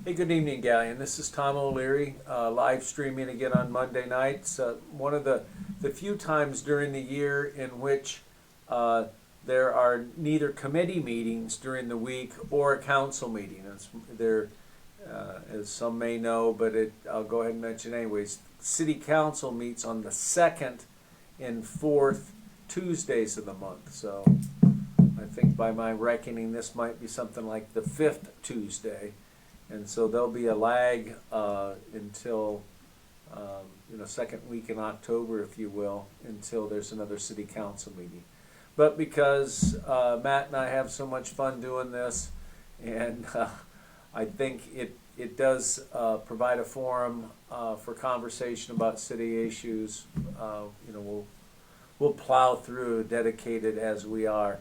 Hey, good evening, Galleon. This is Tom O'Leary, live streaming again on Monday nights. One of the few times during the year in which there are neither committee meetings during the week or a council meeting. As some may know, but I'll go ahead and mention anyways. City Council meets on the second and fourth Tuesdays of the month. So I think by my reckoning, this might be something like the fifth Tuesday. And so there'll be a lag until, second week in October, if you will, until there's another city council meeting. But because Matt and I have so much fun doing this, and I think it does provide a forum for conversation about city issues, we'll plow through, dedicated as we are.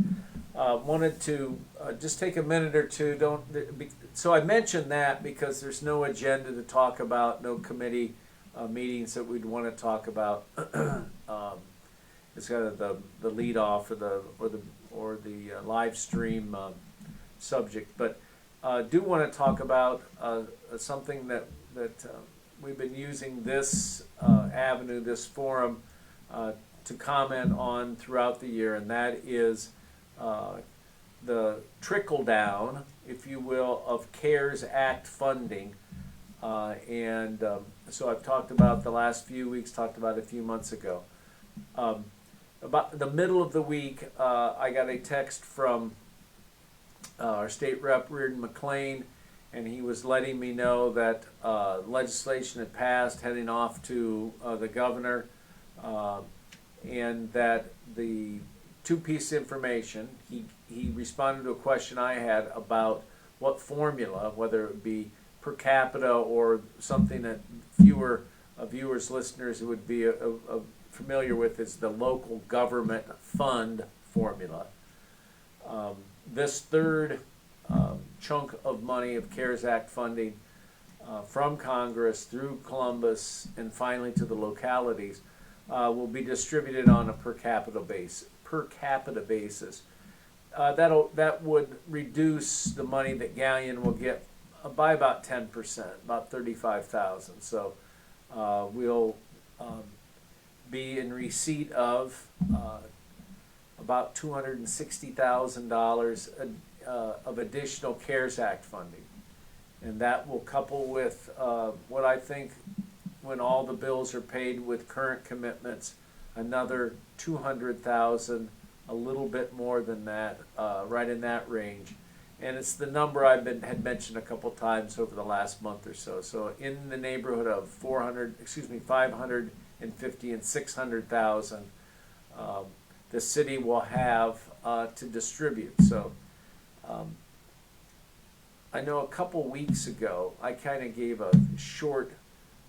Wanted to just take a minute or two. So I mentioned that because there's no agenda to talk about, no committee meetings that we'd want to talk about. It's kind of the lead off or the live stream subject, but do want to talk about something that we've been using this avenue, this forum, to comment on throughout the year, and that is the trickle down, if you will, of CARES Act funding. So I've talked about the last few weeks, talked about a few months ago. About the middle of the week, I got a text from our state rep, Reardon McLean, and he was letting me know that legislation had passed heading off to the governor, and that the two-piece information, he responded to a question I had about what formula, whether it be per capita or something that fewer viewers, listeners would be familiar with, is the local government fund formula. This third chunk of money of CARES Act funding from Congress through Columbus and finally to the localities will be distributed on a per capita basis. That would reduce the money that Galleon will get by about 10%, about $35,000. So we'll be in receipt of about $260,000 of additional CARES Act funding, and that will couple with what I think, when all the bills are paid with current commitments, another $200,000, a little bit more than that, right in that range. And it's the number had mentioned a couple times over the last month or so. So in the neighborhood of 550 and 600,000, the city will have to distribute. So I know a couple weeks ago I kind of gave a short,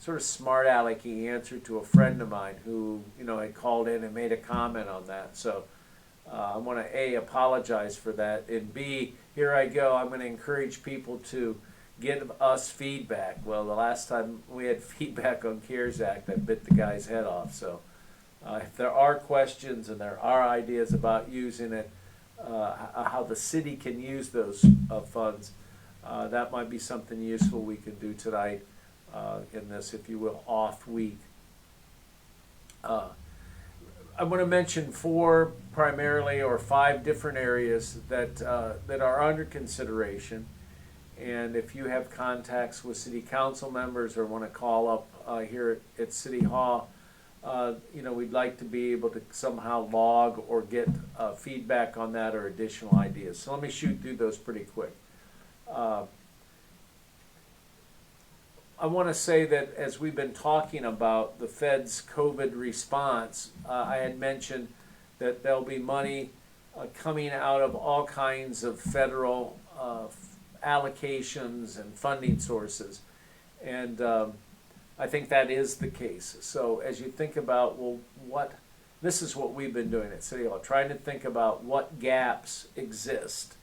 sort of smart alecky answer to a friend of mine who had called in and made a comment on that. So I want to A, apologize for that, and B, here I go. I'm going to encourage people to give us feedback. Well, the last time we had feedback on CARES Act, I bit the guy's head off. So if there are questions and there are ideas about using it, how the city can use those funds, that might be something useful we can do tonight in this, if you will, off week. I want to mention 4 primarily, or 5 different areas that are under consideration. And if you have contacts with city council members or want to call up here at City Hall, we'd like to be able to somehow log or get feedback on that or additional ideas. So let me shoot through those pretty quick. I want to say that as we've been talking about the Fed's COVID response, I had mentioned that there'll be money coming out of all kinds of federal allocations and funding sources. And I think that is the case. So as you think about, this is what we've been doing at City Hall, trying to think about what gaps exist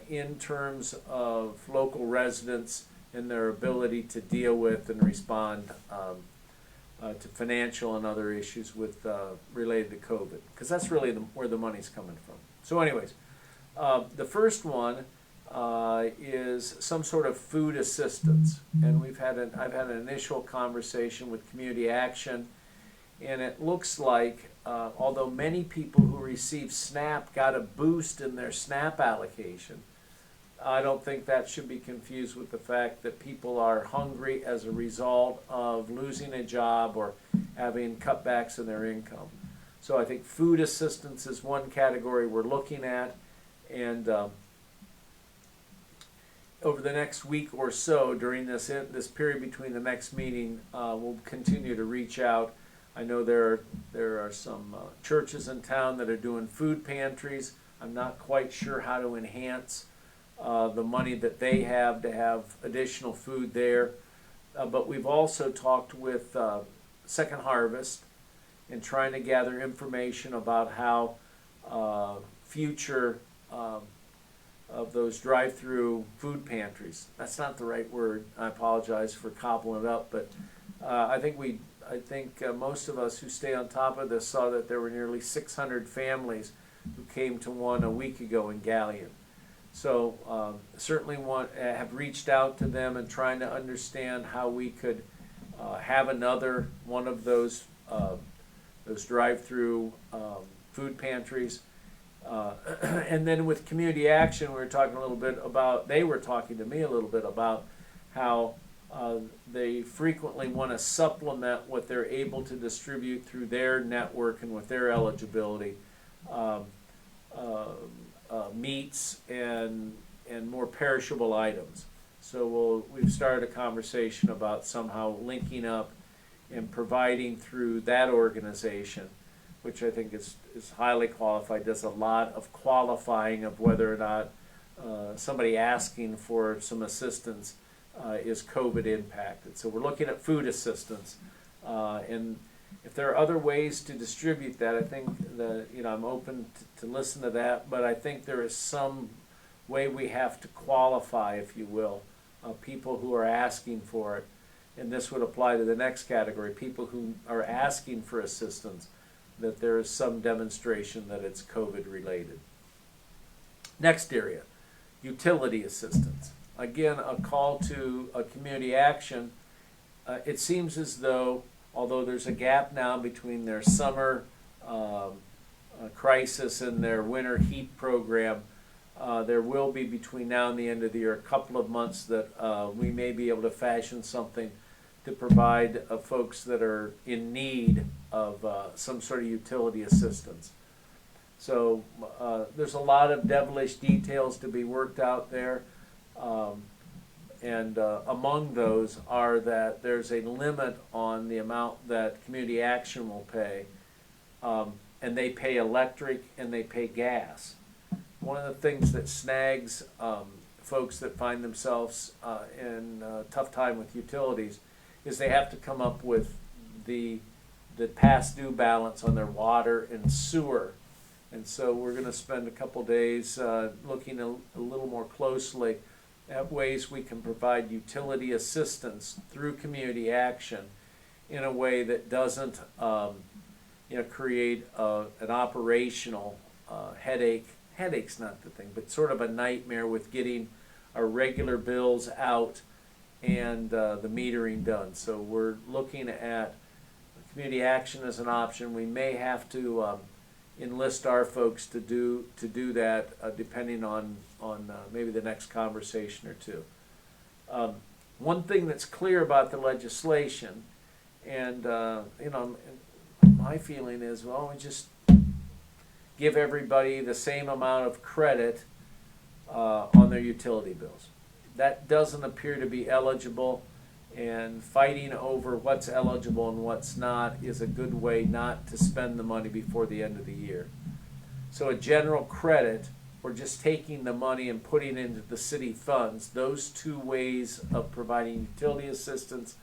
in terms of local residents and their ability to deal with and respond to financial and other issues with related to COVID, because that's really where the money's coming from. So anyways, the first one is some sort of food assistance. And I've had an initial conversation with Community Action, and it looks like, although many people who receive SNAP got a boost in their SNAP allocation, I don't think that should be confused with the fact that people are hungry as a result of losing a job or having cutbacks in their income. So I think food assistance is one category we're looking at, and over the next week or so, during this period between the next meeting, we'll continue to reach out. I know there are some churches in town that are doing food pantries. I'm not quite sure how to enhance the money that they have to have additional food there. But we've also talked with Second Harvest and trying to gather information about how future of those drive-through food pantries. That's not the right word. I apologize for cobbling it up, but I think most of us who stay on top of this saw that there were nearly 600 families who came to one a week ago in Galion. So certainly have reached out to them and trying to understand how we could have another one of those drive-through food pantries. And then with Community Action, we were talking a little bit about, they were talking to me a little bit about how they frequently want to supplement what they're able to distribute through their network and with their eligibility, meats and more perishable items. So we've started a conversation about somehow linking up and providing through that organization, which I think is highly qualified, does a lot of qualifying of whether or not somebody asking for some assistance is COVID impacted. So we're looking at food assistance, and if there are other ways to distribute that, I think that I'm open to listen to that. But I think there is some way we have to qualify, if you will, people who are asking for it, and this would apply to the next category: people who are asking for assistance, that there is some demonstration that it's COVID related. Next area, utility assistance. Again, a call to a Community Action. It seems as though, although there's a gap now between their summer crisis and their winter heat program, there will be between now and the end of the year a couple of months that we may be able to fashion something to provide folks that are in need of some sort of utility assistance. So there's a lot of devilish details to be worked out there. And among those are that there's a limit on the amount that Community Action will pay. And they pay electric and they pay gas. One of the things that snags folks that find themselves in a tough time with utilities is they have to come up with the past due balance on their water and sewer. And so we're going to spend a couple days looking a little more closely at ways we can provide utility assistance through Community Action in a way that doesn't create an operational headache. Headache's not the thing, but sort of a nightmare with getting our regular bills out and the metering done. So we're looking at Community Action as an option. We may have to enlist our folks to do that, depending on maybe the next conversation or two. One thing that's clear about the legislation, and my feeling is, well, we just give everybody the same amount of credit on their utility bills. That doesn't appear to be eligible, and fighting over what's eligible and what's not is a good way not to spend the money before the end of the year. So a general credit, or just taking the money and putting it into the city funds, those two ways of providing utility assistance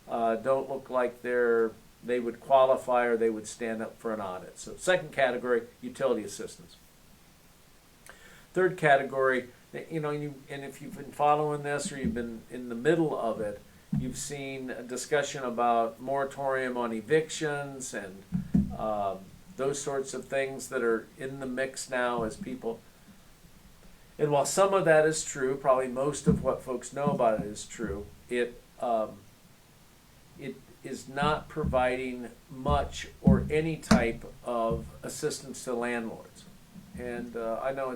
don't look like they would qualify or they would stand up for an audit. So second category, utility assistance. Third category, and if you've been following this or you've been in the middle of it, you've seen a discussion about moratorium on evictions and those sorts of things that are in the mix now as people. And while some of that is true, probably most of what folks know about it is true, it is not providing much or any type of assistance to landlords. And I know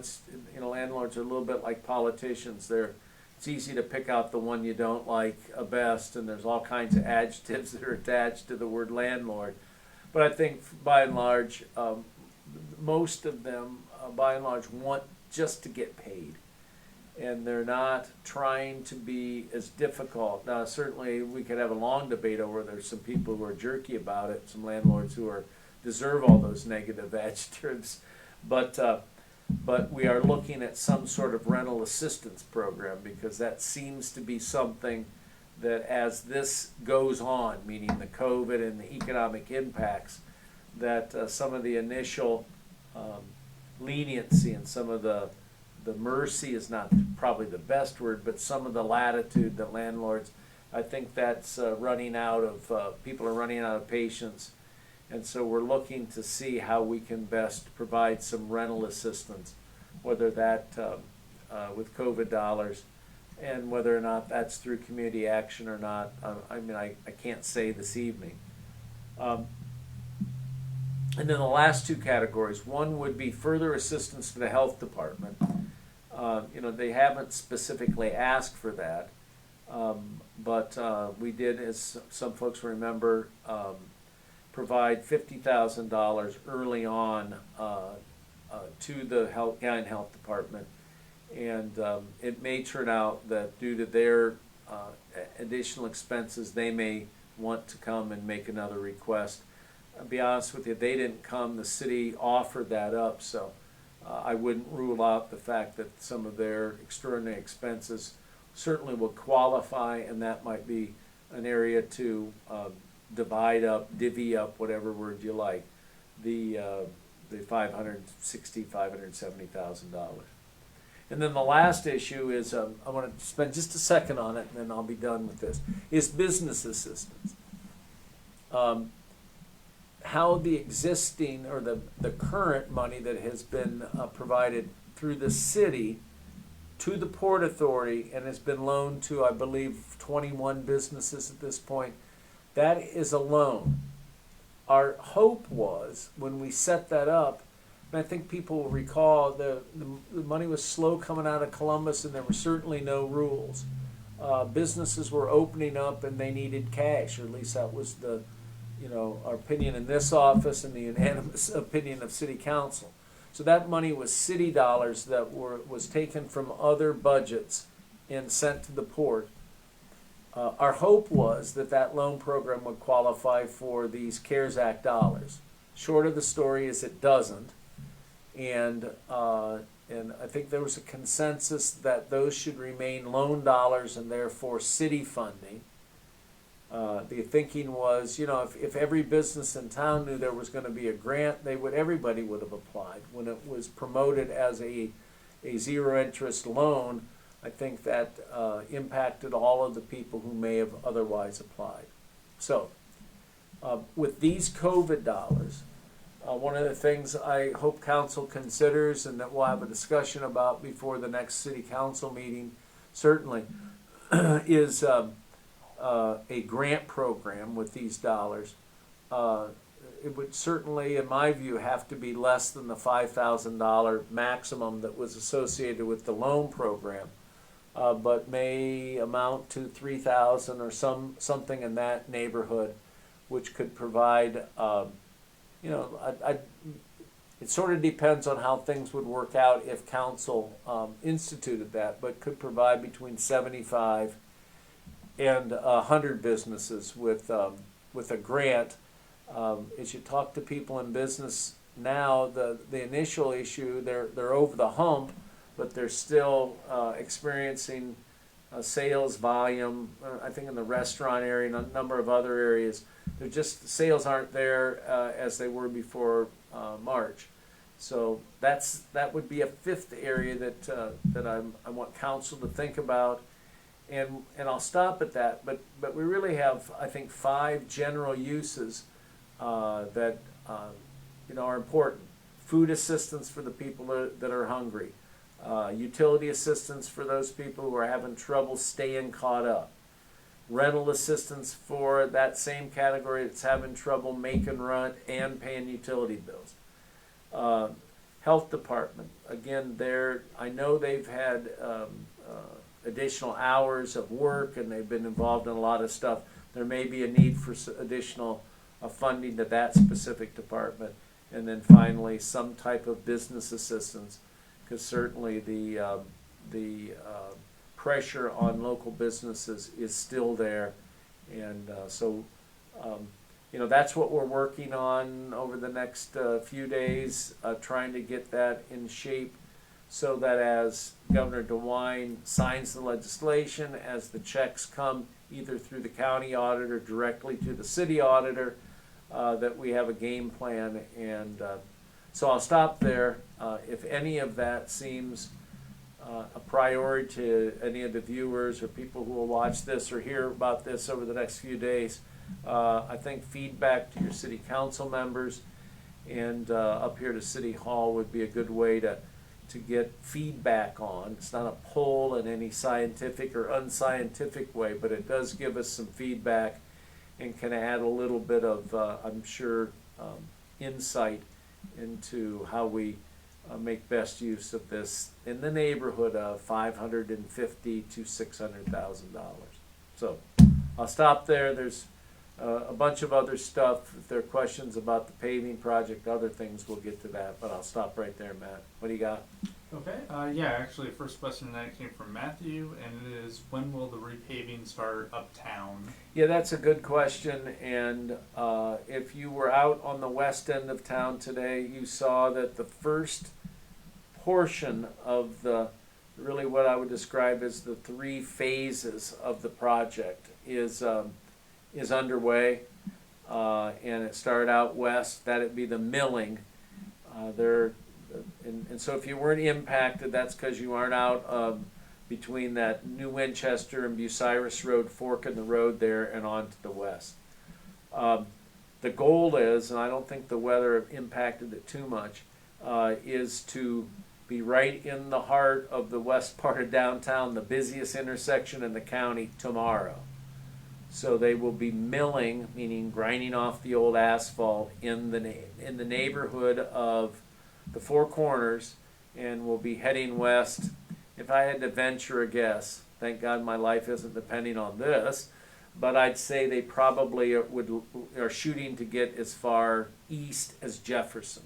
landlords are a little bit like politicians. It's easy to pick out the one you don't like best, and there's all kinds of adjectives that are attached to the word landlord. But I think by and large, most of them, by and large, want just to get paid. And they're not trying to be as difficult. Now, certainly we could have a long debate over there's some people who are jerky about it, some landlords who deserve all those negative adjectives. But we are looking at some sort of rental assistance program, because that seems to be something that as this goes on, meaning the COVID and the economic impacts, that some of the initial leniency and some of the mercy is not probably the best word, but some of the latitude that landlords, I think that's running out of, people are running out of patience. And so we're looking to see how we can best provide some rental assistance, whether that with COVID dollars, and whether or not that's through community action or not. I can't say this evening. And then the last two categories, one would be further assistance to the health department. They haven't specifically asked for that, but we did, as some folks remember, provide $50,000 early on to the Gallion Health Department. And it may turn out that due to their additional expenses, they may want to come and make another request. I'll be honest with you, they didn't come, the city offered that up, so I wouldn't rule out the fact that some of their extraordinary expenses certainly will qualify, and that might be an area to divide up, divvy up, whatever word you like, the $570,000. And then the last issue is, I want to spend just a second on it, and then I'll be done with this, is business assistance. How the existing or the current money that has been provided through the city to the Port Authority and has been loaned to, I believe, 21 businesses at this point, that is a loan. Our hope was, when we set that up, and I think people will recall, the money was slow coming out of Columbus, and there were certainly no rules. Businesses were opening up and they needed cash, or at least that was our opinion in this office and the unanimous opinion of City Council. So that money was city dollars that was taken from other budgets and sent to the port. Our hope was that loan program would qualify for these CARES Act dollars. Short of the story is it doesn't, and I think there was a consensus that those should remain loan dollars and therefore city funding. The thinking was, if every business in town knew there was going to be a grant, everybody would have applied. When it was promoted as a zero interest loan, I think that impacted all of the people who may have otherwise applied. So, with these COVID dollars, one of the things I hope council considers, and that we'll have a discussion about before the next city council meeting, certainly, is a grant program with these dollars. It would certainly, in my view, have to be less than the $5,000 maximum that was associated with the loan program, but may amount to $3,000 or something in that neighborhood, which could provide. It sort of depends on how things would work out if council instituted that, but could provide between 75 and 100 businesses with a grant. As you talk to people in business now, the initial issue, they're over the hump, but they're still experiencing sales volume. I think in the restaurant area and a number of other areas, sales aren't there as they were before March. So that would be a fifth area that I want council to think about. And I'll stop at that, but we really have, I think, 5 general uses that are important. Food assistance for the people that are hungry. utility assistance for those people who are having trouble staying caught up, rental assistance for that same category that's having trouble making rent and paying utility bills. Health department, again, I know they've had additional hours of work and they've been involved in a lot of stuff. There may be a need for additional funding to that specific department. And then finally, some type of business assistance, because certainly the pressure on local businesses is still there. And so that's what we're working on over the next few days, trying to get that in shape so that as Governor DeWine signs the legislation, as the checks come either through the county auditor directly to the city auditor, that we have a game plan. And so I'll stop there. If any of that seems a priority to any of the viewers or people who will watch this or hear about this over the next few days, I think feedback to your city council members and up here to City Hall would be a good way to get feedback on. It's not a poll in any scientific or unscientific way, but it does give us some feedback and can add a little bit of, I'm sure, insight into how we make best use of this in the neighborhood of $550,000 to $600,000. So I'll stop there. There's a bunch of other stuff. If there are questions about the paving project, other things, we'll get to that. But I'll stop right there, Matt. What do you got? Okay. Yeah, actually, first question tonight came from Matthew, and it is, when will the repaving start uptown? Yeah, that's a good question. And if you were out on the west end of town today, you saw that the first portion of really what I would describe as the 3 phases of the project is underway, and it started out west. That'd be the milling. And so if you weren't impacted, that's because you aren't out between that New Winchester and Bucyrus Road fork in the road there and on to the west. The goal is, and I don't think the weather impacted it too much, is to be right in the heart of the west part of downtown, the busiest intersection in the county, tomorrow. So they will be milling, meaning grinding off the old asphalt in the neighborhood of the Four Corners, and will be heading west. If I had to venture a guess, thank God my life isn't depending on this, but I'd say they probably are shooting to get as far east as Jefferson.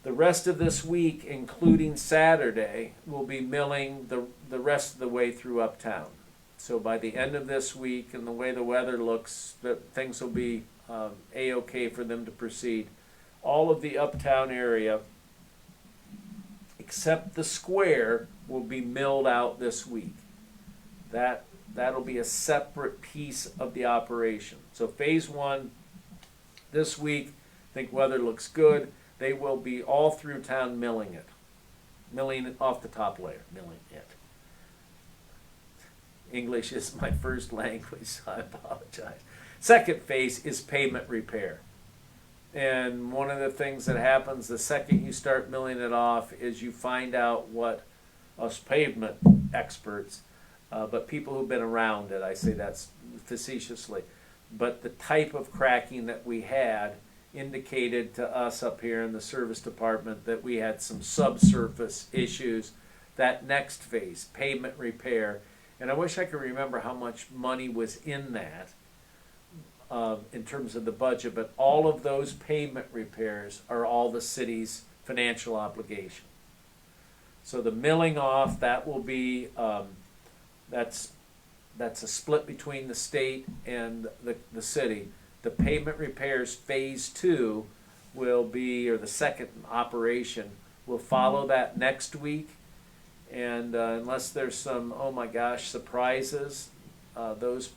The rest of this week, including Saturday, will be milling the rest of the way through uptown. So by the end of this week, and the way the weather looks, things will be A-okay for them to proceed. All of the uptown area, except the square, will be milled out this week. That'll be a separate piece of the operation. So phase 1 this week, I think weather looks good. They will be all through town milling it off the top layer, milling it. English is my first language, so I apologize. Second phase is pavement repair. And one of the things that happens the second you start milling it off is you find out what us pavement experts, but people who've been around it, I say that's facetiously, but the type of cracking that we had indicated to us up here in the service department that we had some subsurface issues. That next phase, pavement repair, and I wish I could remember how much money was in that in terms of the budget, but all of those pavement repairs are all the city's financial obligation. So the milling off, that will be, that's a split between the state and the city. The pavement repairs phase 2 will be, or the second operation, will follow that next week. And unless there's some, oh my gosh, surprises, those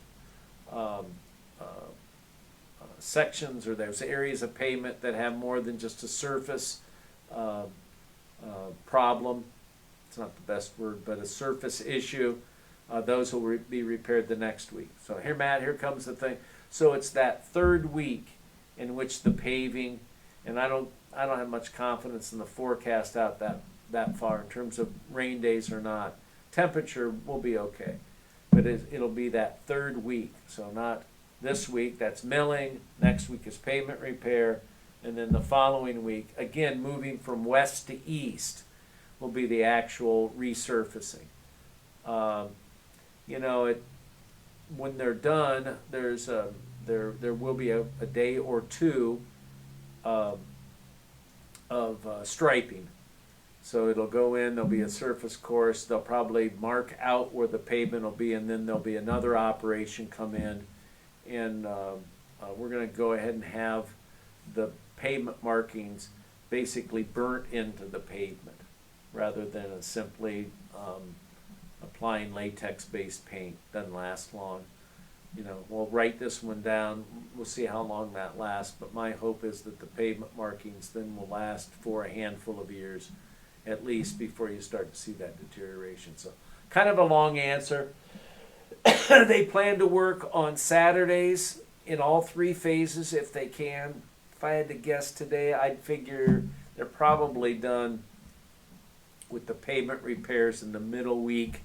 sections or those areas of pavement that have more than just a surface problem, it's not the best word, but a surface issue, those will be repaired the next week. So here, Matt, here comes the thing. So it's that third week in which the paving, and I don't have much confidence in the forecast out that far in terms of rain days or not. Temperature will be okay, but it'll be that third week. So not this week, that's milling. Next week is pavement repair. And then the following week, again, moving from west to east, will be the actual resurfacing. You know, when they're done, there will be a day or two of striping. So it'll go in, there'll be a surface course, they'll probably mark out where the pavement will be, and then there'll be another operation come in, and we're going to go ahead and have the pavement markings basically burnt into the pavement, rather than simply applying latex-based paint. Doesn't last long. You know, we'll write this one down. We'll see how long that lasts, but my hope is that the pavement markings then will last for a handful of years at least before you start to see that deterioration. So kind of a long answer. They plan to work on Saturdays in all three phases if they can. If I had to guess today, I'd figure they're probably done with the pavement repairs in the middle week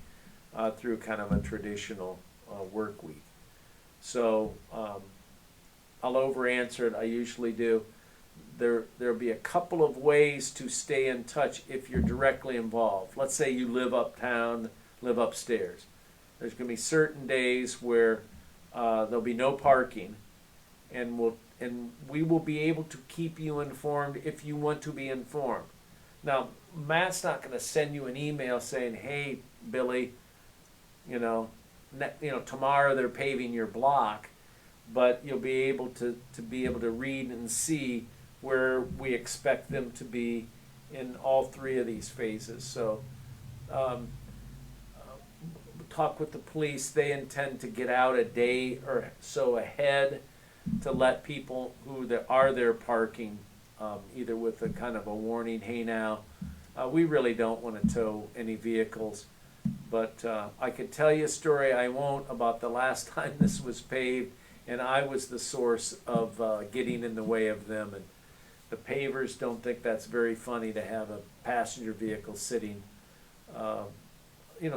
through kind of a traditional work week. So I'll over answer it. I usually do. There'll be a couple of ways to stay in touch if you're directly involved. Let's say you live uptown, live upstairs. There's going to be certain days where there'll be no parking, and we will be able to keep you informed if you want to be informed. Now, Matt's not going to send you an email saying, "Hey, Billy, tomorrow they're paving your block," but you'll be able to read and see where we expect them to be in all three of these phases. So talk with the police. They intend to get out a day or so ahead to let people who are there parking, either with a kind of a warning, "Hey now, we really don't want to tow any vehicles." But I could tell you a story, I won't, about the last time this was paved, and I was the source of getting in the way of them. And the pavers don't think that's very funny to have a passenger vehicle sitting,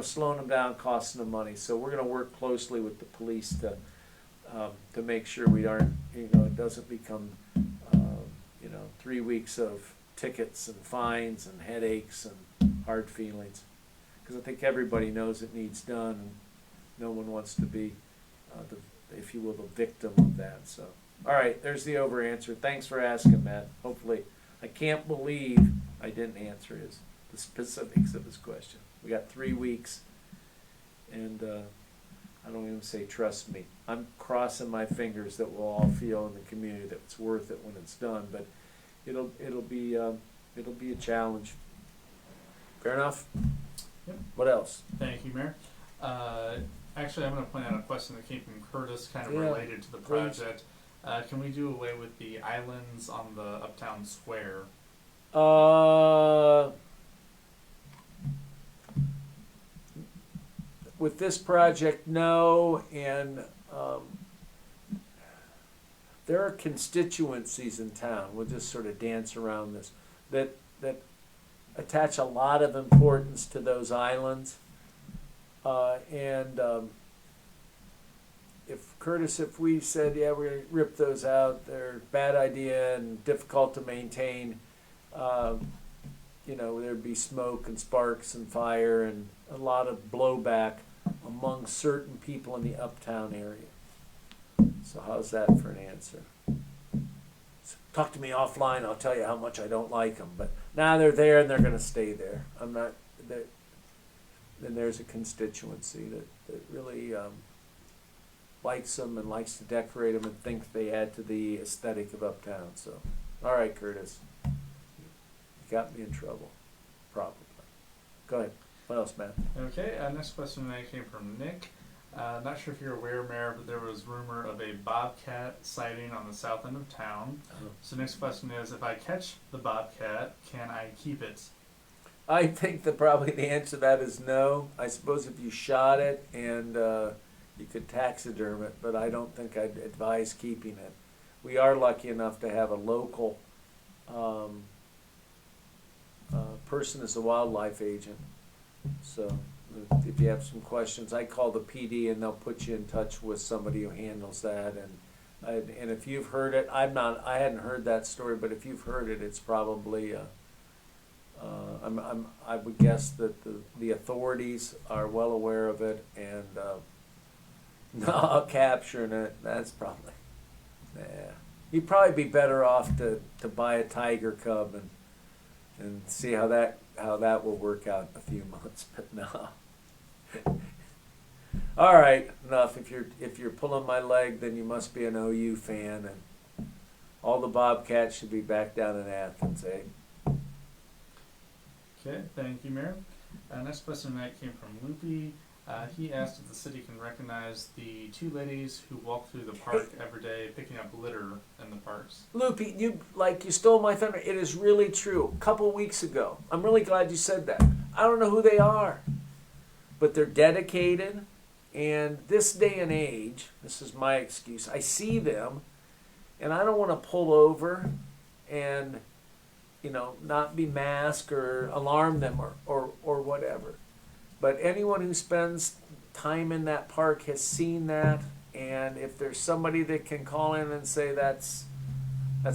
slowing them down, costing them money. So we're going to work closely with the police to make sure we aren't, it doesn't become, 3 weeks of tickets and fines and headaches and hard feelings. Because I think everybody knows it needs done, and no one wants to be, if you will, the victim of that. So, all right, there's the over answer. Thanks for asking, Matt. Hopefully, I can't believe I didn't answer the specifics of his question. We got 3 weeks, and I don't even say trust me. I'm crossing my fingers that we'll all feel in the community that it's worth it when it's done. But it'll be a challenge. Fair enough. Yep. What else? Thank you, Mayor. Actually, I'm going to point out a question that came from Curtis, kind of Yeah, related to the please. project. Can we do away with the islands on the Uptown Square? With this project, no, and there are constituencies in town, we'll just sort of dance around this, that attach a lot of importance to those islands. If we said, yeah, we're going to rip those out, they're a bad idea and difficult to maintain, there'd be smoke and sparks and fire and a lot of blowback among certain people in the uptown area. So how's that for an answer? So talk to me offline, I'll tell you how much I don't like them. But now they're there and they're going to stay there. Then there's a constituency that really likes them and likes to decorate them and thinks they add to the aesthetic of uptown. So, all right, Curtis, you got me in trouble, probably. Go ahead. What else, Matt? Okay, next question tonight came from Nick. Not sure if you're aware, Mayor, but there was rumor of a bobcat sighting on the south end of town. So next question is, if I catch the bobcat, can I keep it? I think probably the answer to that is no. I suppose if you shot it and you could taxiderm it, but I don't think I'd advise keeping it. We are lucky enough to have a local person is a wildlife agent. So if you have some questions, I call the PD and they'll put you in touch with somebody who handles that. And if you've heard it, I hadn't heard that story, but if you've heard it, it's probably, I would guess that the authorities are well aware of it, and no, capturing it, that's probably, yeah. You'd probably be better off to buy a tiger cub and see how that will work out in a few months, but no. All right, enough. If you're pulling my leg, then you must be an OU fan, and all the Bobcats should be back down in Athens, eh? Okay, thank you, Mayor. Next question tonight came from Loopy. He asked if the city can recognize the two ladies who walk through the park every day picking up litter in the parks. Loopy, you stole my thunder. It is really true. A couple weeks ago, I'm really glad you said that. I don't know who they are, but they're dedicated. And this day and age, this is my excuse, I see them, and I don't want to pull over and, not be masked or alarm them or whatever. But anyone who spends time in that park has seen that, and if there's somebody that can call in and say that's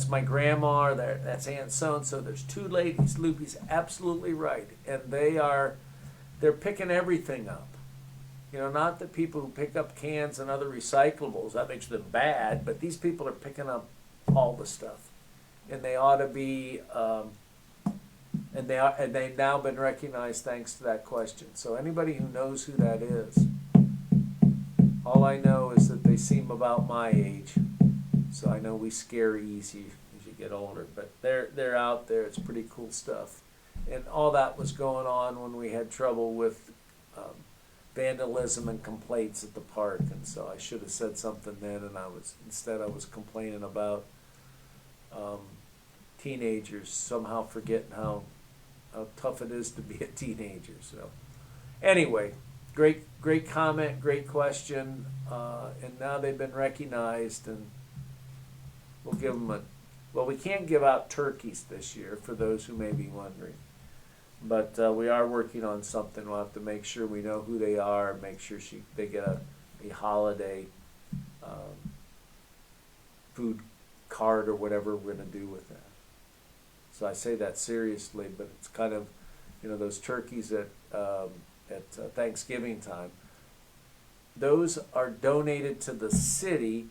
my grandma or that's Aunt so-and-so, there's two ladies, Loopy's absolutely right, and they're picking everything up. Not the people who pick up cans and other recyclables, that makes them bad, but these people are picking up all the stuff. And they ought to be, and they've now been recognized thanks to that question. So anybody who knows who that is, all I know is that they seem about my age. So I know we scare easy as you get older, but they're out there. It's pretty cool stuff. And all that was going on when we had trouble with vandalism and complaints at the park, and so I should have said something then, and I was complaining about teenagers somehow forgetting how tough it is to be a teenager. So anyway, great comment, great question, and now they've been recognized, and we'll give them we can't give out turkeys this year for those who may be wondering. But we are working on something. We'll have to make sure we know who they are and make sure they get a holiday food card or whatever we're going to do with that. So I say that seriously, but it's kind of, those turkeys at Thanksgiving time. Those are donated to the city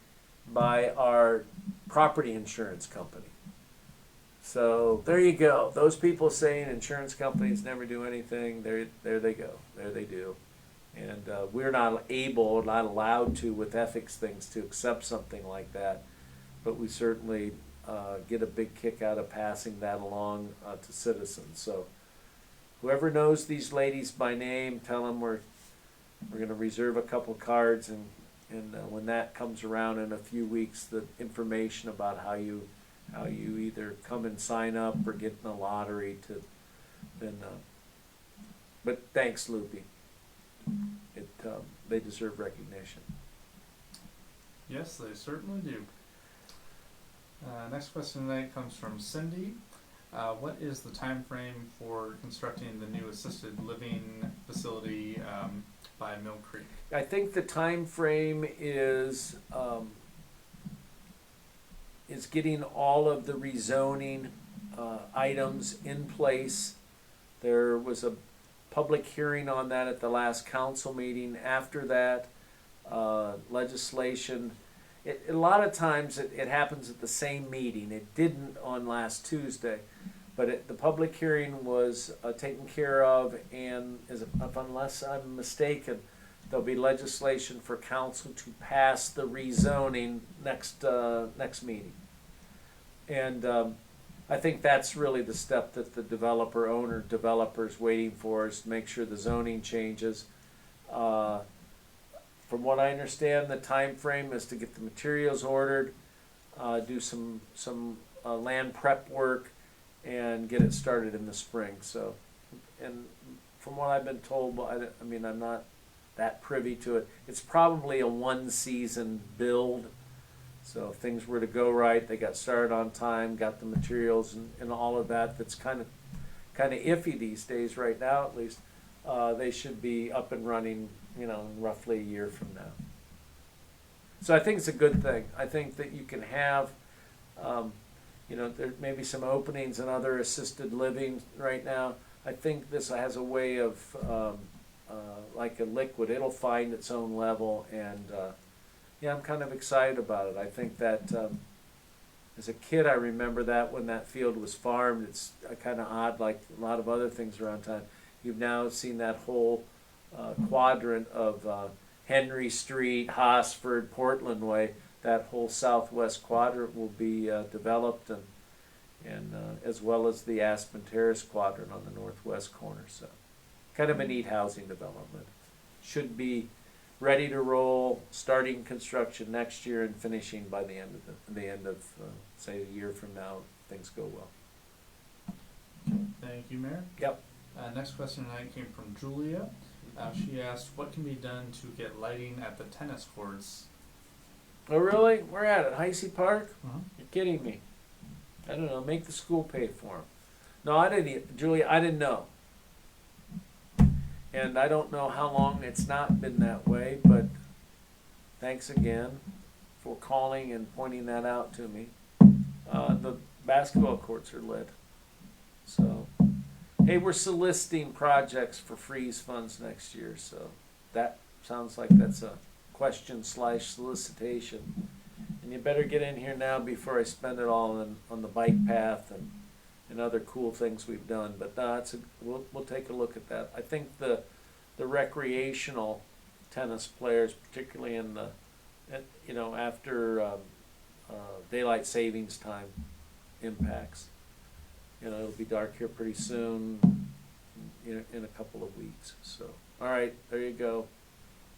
by our property insurance company. So there you go. Those people saying insurance companies never do anything, there they go. There they do. And we're not allowed to, with ethics things, to accept something like that. But we certainly get a big kick out of passing that along to citizens. So whoever knows these ladies by name, tell them we're going to reserve a couple cards, and when that comes around in a few weeks, the information about how you either come and sign up or get in the lottery but thanks, Loopy. They deserve recognition. Yes, they certainly do. Next question tonight comes from Cindy. What is the time frame for constructing the new assisted living facility by Mill Creek? I think the time frame is getting all of the rezoning items in place. There was a public hearing on that at the last council meeting. After that, legislation, a lot of times it happens at the same meeting. It didn't on last Tuesday, but the public hearing was taken care of, and unless I'm mistaken, there'll be legislation for council to pass the rezoning next meeting. And I think that's really the step that the developer's waiting for, is to make sure the zoning changes. From what I understand, the time frame is to get the materials ordered, do some land prep work, and get it started in the spring. So, and from what I've been told, I'm not that privy to it. It's probably a one-season build. So if things were to go right, they got started on time, got the materials and all of that. That's kind kind of iffy these days, right now at least, they should be up and running, in roughly a year from now. So I think it's a good thing. I think that you can have, there may be some openings in other assisted living right now. I think this has a way of, like a liquid, it'll find its own level, and I'm kind of excited about it. I think that as a kid, I remember that when that field was farmed. It's kind of odd, like a lot of other things around town. You've now seen that whole quadrant of Henry Street, Hosford, Portland Way. That whole southwest quadrant will be developed, and as well as the Aspen Terrace quadrant on the northwest corner. So, kind of a neat housing development. Should be ready to roll, starting construction next year and finishing by the end of say a year from now. Things go well. Thank you, Mayor. Yep. Next question tonight came from Julia. She asked, what can be done to get lighting at the tennis courts? Oh, really? We're at it. Heisey Park? Uh-huh. You're kidding me. I don't know. Make the school pay for them. No, I didn't. Julia, I didn't know. And I don't know how long it's not been that way, but thanks again for calling and pointing that out to me. The basketball courts are lit. So, hey, we're soliciting projects for freeze funds next year, so that sounds like that's a question/solicitation. And you better get in here now before I spend it all on the bike path and other cool things we've done. But no, we'll take a look at that. I think the recreational tennis players, particularly in the after daylight savings time impacts. It'll be dark here pretty soon, in a couple of weeks. So, all right, there you go.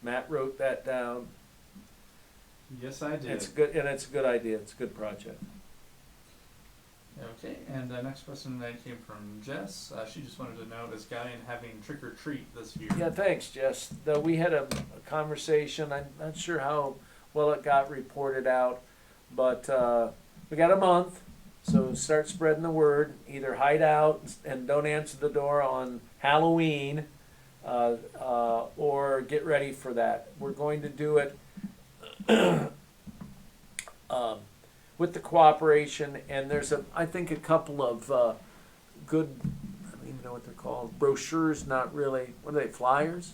Matt wrote that down. Yes, I did. It's good, and it's a good idea. It's a good project. Okay, and the next question that came from Jess. She just wanted to know, is Galleon having trick or treat this year? Yeah, thanks, Jess. Though we had a conversation. I'm not sure how well it got reported out, but we got a month, so start spreading the word. Either hide out and don't answer the door on Halloween, or get ready for that. We're going to do it with the cooperation, and there's I think a couple of good, I don't even know what they're called, brochures, not really, what are they, flyers?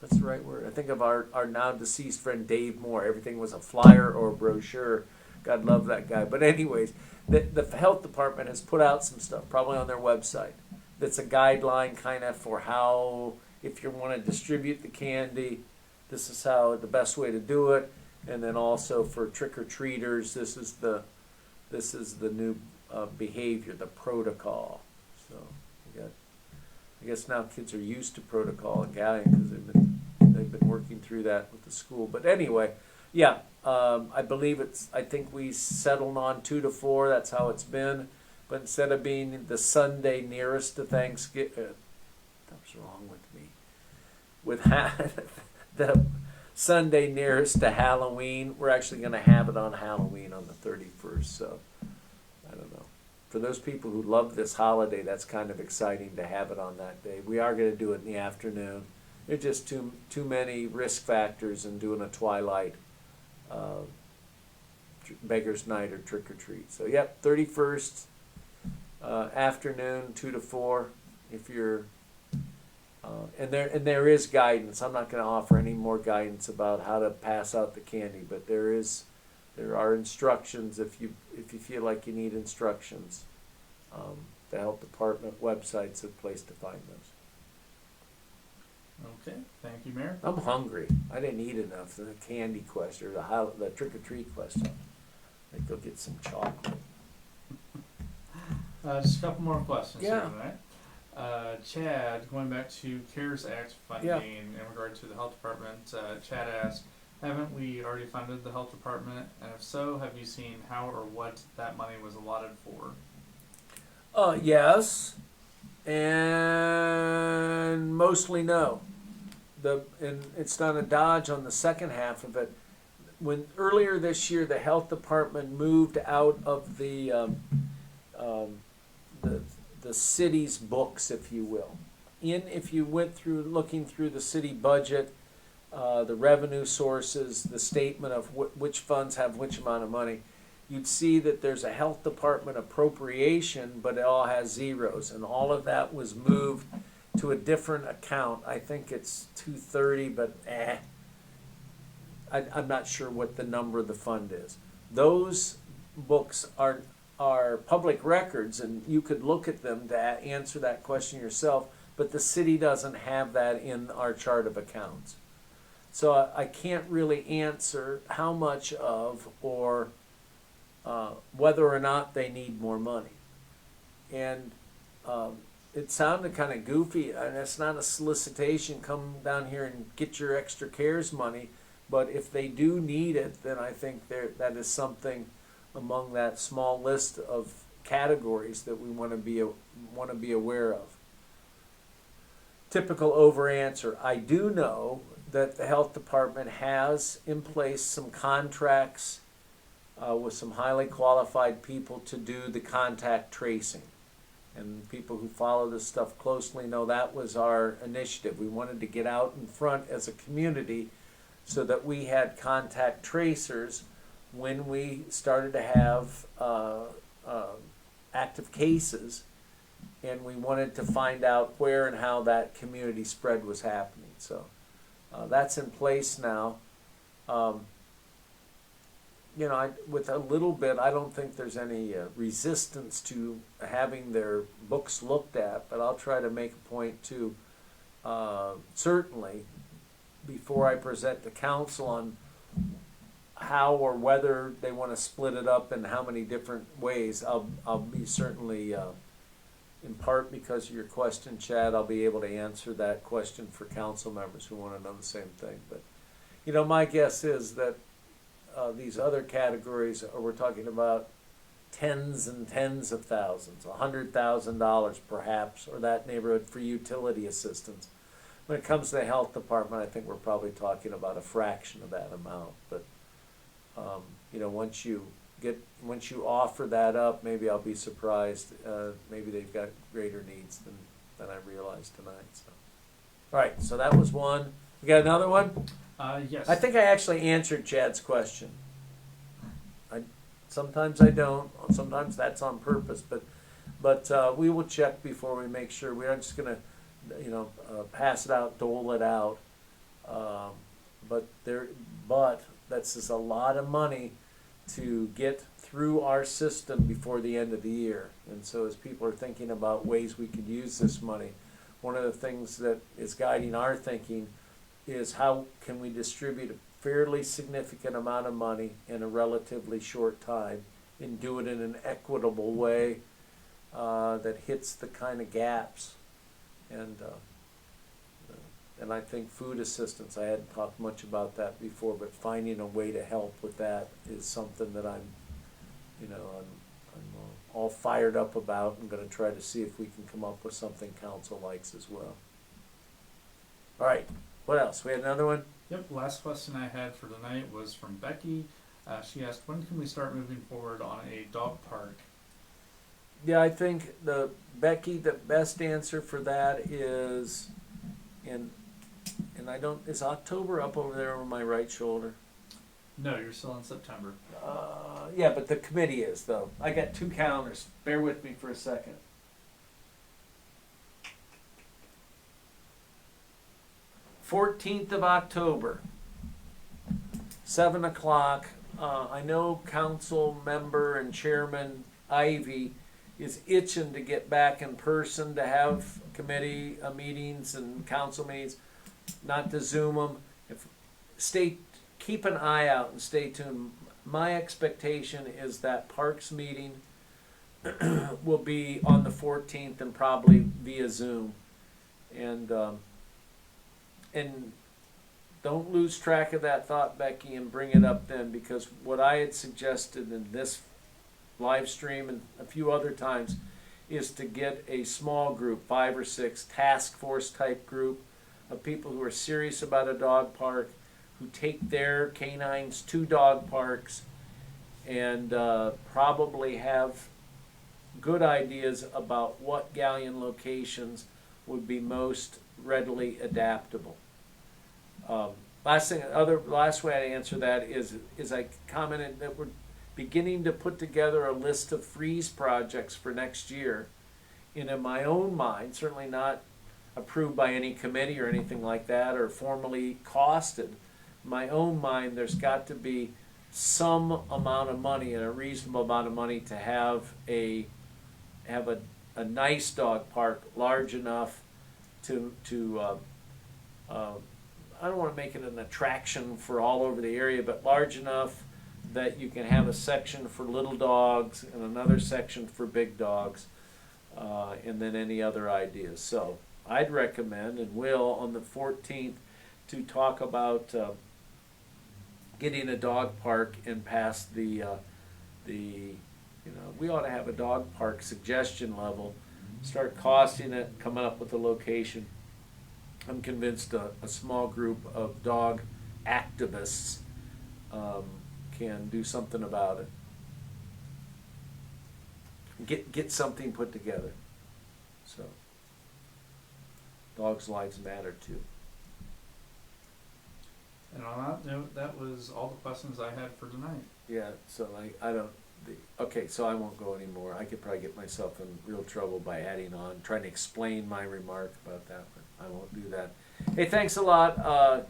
That's the right word. I think of our now deceased friend Dave Moore. Everything was a flyer or a brochure. God love that guy. But anyways, the health department has put out some stuff, probably on their website, that's a guideline kind of for how, if you want to distribute the candy, this is how the best way to do it. And then also for trick-or-treaters, this is the new behavior, the protocol. So I guess now kids are used to protocol in Galleon because they've been working through that with the school. But anyway, yeah, I believe I think we settled on 2 to 4. That's how it's been. But instead of being the Sunday nearest to Thanksgiving, what's wrong with me? With the Sunday nearest to Halloween, we're actually going to have it on Halloween on the 31st. So I don't know. For those people who love this holiday, that's kind of exciting to have it on that day. We are going to do it in the afternoon. There's just too many risk factors in doing a twilight beggar's night or trick or treat. So yep, 31st afternoon, 2 to 4. If you're and there is guidance. I'm not going to offer any more guidance about how to pass out the candy, but there are instructions if you feel like you need instructions. The health department website's a place to find those. Okay, thank you, Mayor. I'm hungry. I didn't eat enough for the candy question or the trick or treat question. I think go get some chocolate. Just a couple more questions Yeah. here tonight. Chad, going back to CARES Act funding in regard to the health department, Chad asked, haven't we already funded the health department? And if so, have you seen how or what that money was allotted for? Yes, and mostly no. And it's done a dodge on the second half of it. When earlier this year, the health department moved out of the the city's books, if you will. If you went through looking through the city budget, the revenue sources, the statement of which funds have which amount of money, you'd see that there's a health department appropriation, but it all has zeros, and all of that was moved to a different account. I think it's 230, but I'm not sure what the number of the fund is. Those books are public records, and you could look at them to answer that question yourself, but the city doesn't have that in our chart of accounts. So I can't really answer how much of or whether or not they need more money. And it sounded kind of goofy, and it's not a solicitation, come down here and get your extra CARES money, but if they do need it, then I think that is something among that small list of categories that we want to be aware of. Typical over answer. I do know that the health department has in place some contracts with some highly qualified people to do the contact tracing. And people who follow this stuff closely know that was our initiative. We wanted to get out in front as a community so that we had contact tracers when we started to have active cases, and we wanted to find out where and how that community spread was happening. So that's in place now. With a little bit, I don't think there's any resistance to having their books looked at, but I'll try to make a point to certainly, before I present to council on how or whether they want to split it up in how many different ways, I'll be certainly, in part because of your question, Chad, I'll be able to answer that question for council members who want to know the same thing. But, my guess is that these other categories, we're talking about tens and tens of thousands, $100,000 perhaps, or that neighborhood for utility assistance. When it comes to the health department, I think we're probably talking about a fraction of that amount. But once you offer that up, maybe I'll be surprised. Maybe they've got greater needs than I realized tonight. So, all right. So that was one. We got another one. Yes. I think I actually answered Chad's question. Sometimes I don't. Sometimes that's on purpose. But we will check before we make sure. We aren't just going to, pass it out, dole it out. But that's just a lot of money to get through our system before the end of the year. And so as people are thinking about ways we could use this money, one of the things that is guiding our thinking is how can we distribute a fairly significant amount of money in a relatively short time and do it in an equitable way that hits the kind of gaps. And I think food assistance, I hadn't talked much about that before, but finding a way to help with that is something that I'm all fired up about. I'm going to try to see if we can come up with something council likes as well. All right, what else? We had another one? Yep, last question I had for tonight was from Becky. She asked, when can we start moving forward on a dog park? Yeah, I think Becky, the best answer for that is is October up over there over my right shoulder? No, you're still in September. Yeah, but the committee is, though. I got two calendars. Bear with me for a second. 14th of October, 7 o'clock. I know council member and chairman Ivy is itching to get back in person to have committee meetings and council meetings, not to Zoom them. Keep an eye out and stay tuned. My expectation is that Parks meeting will be on the 14th and probably via Zoom. And don't lose track of that thought, Becky, and bring it up then, because what I had suggested in this live stream and a few other times is to get a small group, 5 or 6, task force type group of people who are serious about a dog park, who take their canines to dog parks, and probably have good ideas about what galleon locations would be most readily adaptable. Last way I answer that is I commented that we're beginning to put together a list of freeze projects for next year. And in my own mind, certainly not approved by any committee or anything like that, or formally costed, in my own mind, there's got to be some amount of money and a reasonable amount of money to have a nice dog park large enough to I don't want to make it an attraction for all over the area, but large enough that you can have a section for little dogs and another section for big dogs, and then any other ideas. So I'd recommend and will on the 14th to talk about getting a dog park and pass we ought to have a dog park suggestion level, start costing it, coming up with a location. I'm convinced a small group of dog activists can do something about it. Get something put together. So, dogs' lives matter too. And on that note, that was all the questions I had for tonight. Yeah, so okay, so I won't go anymore. I could probably get myself in real trouble by adding on, trying to explain my remark about that, but I won't do that. Hey, thanks a lot.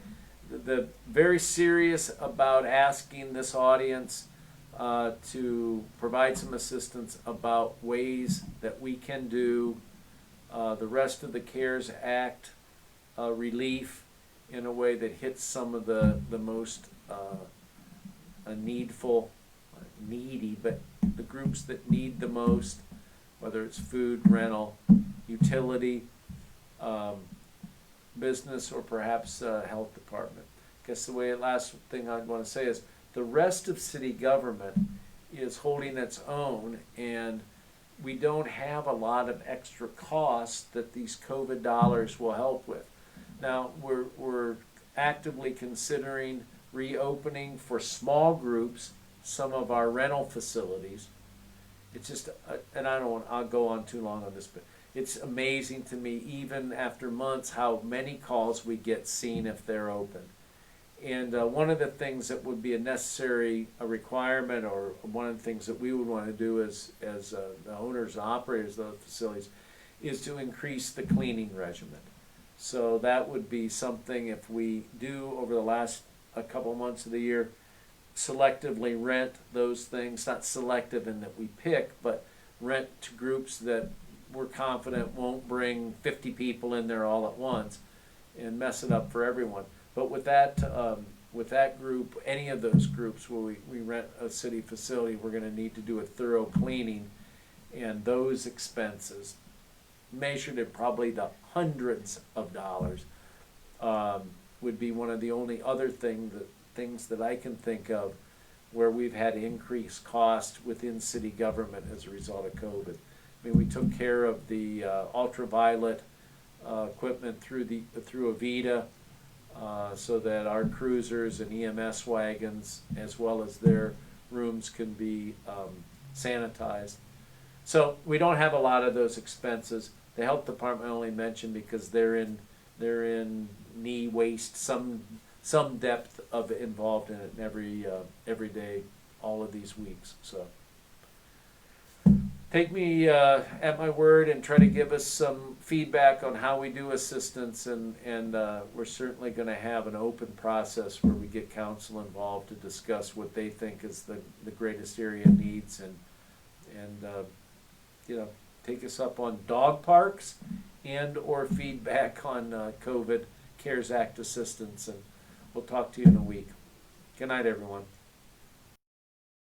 The very serious about asking this audience to provide some assistance about ways that we can do the rest of the CARES Act relief in a way that hits some of the most needy, but the groups that need the most, whether it's food, rental, utility, business, or perhaps health department. I guess last thing I'd want to say is the rest of city government is holding its own, and we don't have a lot of extra costs that these COVID dollars will help with. Now, we're actively considering reopening for small groups some of our rental facilities. It's just, and I'll go on too long on this, but it's amazing to me, even after months, how many calls we get seen if they're open. And one of the things that would be a requirement, or one of the things that we would want to do as the owners and operators of those facilities, is to increase the cleaning regimen. So that would be something, if we do over the last a couple months of the year, selectively rent those things, not selective in that we pick, but rent to groups that we're confident won't bring 50 people in there all at once and mess it up for everyone. But with that group, any of those groups where we rent a city facility, we're going to need to do a thorough cleaning, and those expenses, measured at probably the hundreds of dollars, would be one of the only other things that I can think of where we've had increased cost within city government as a result of COVID. I mean, we took care of the ultraviolet equipment through Avita, so that our cruisers and EMS wagons, as well as their rooms, can be sanitized. So we don't have a lot of those expenses. The health department only mentioned because they're in knee, waist, some depth of involved in it every day, all of these weeks. So take me at my word and try to give us some feedback on how we do assistance, and we're certainly going to have an open process where we get council involved to discuss what they think is the greatest area needs, and take us up on dog parks and or feedback on COVID CARES Act assistance, and we'll talk to you in a week. Good night, everyone.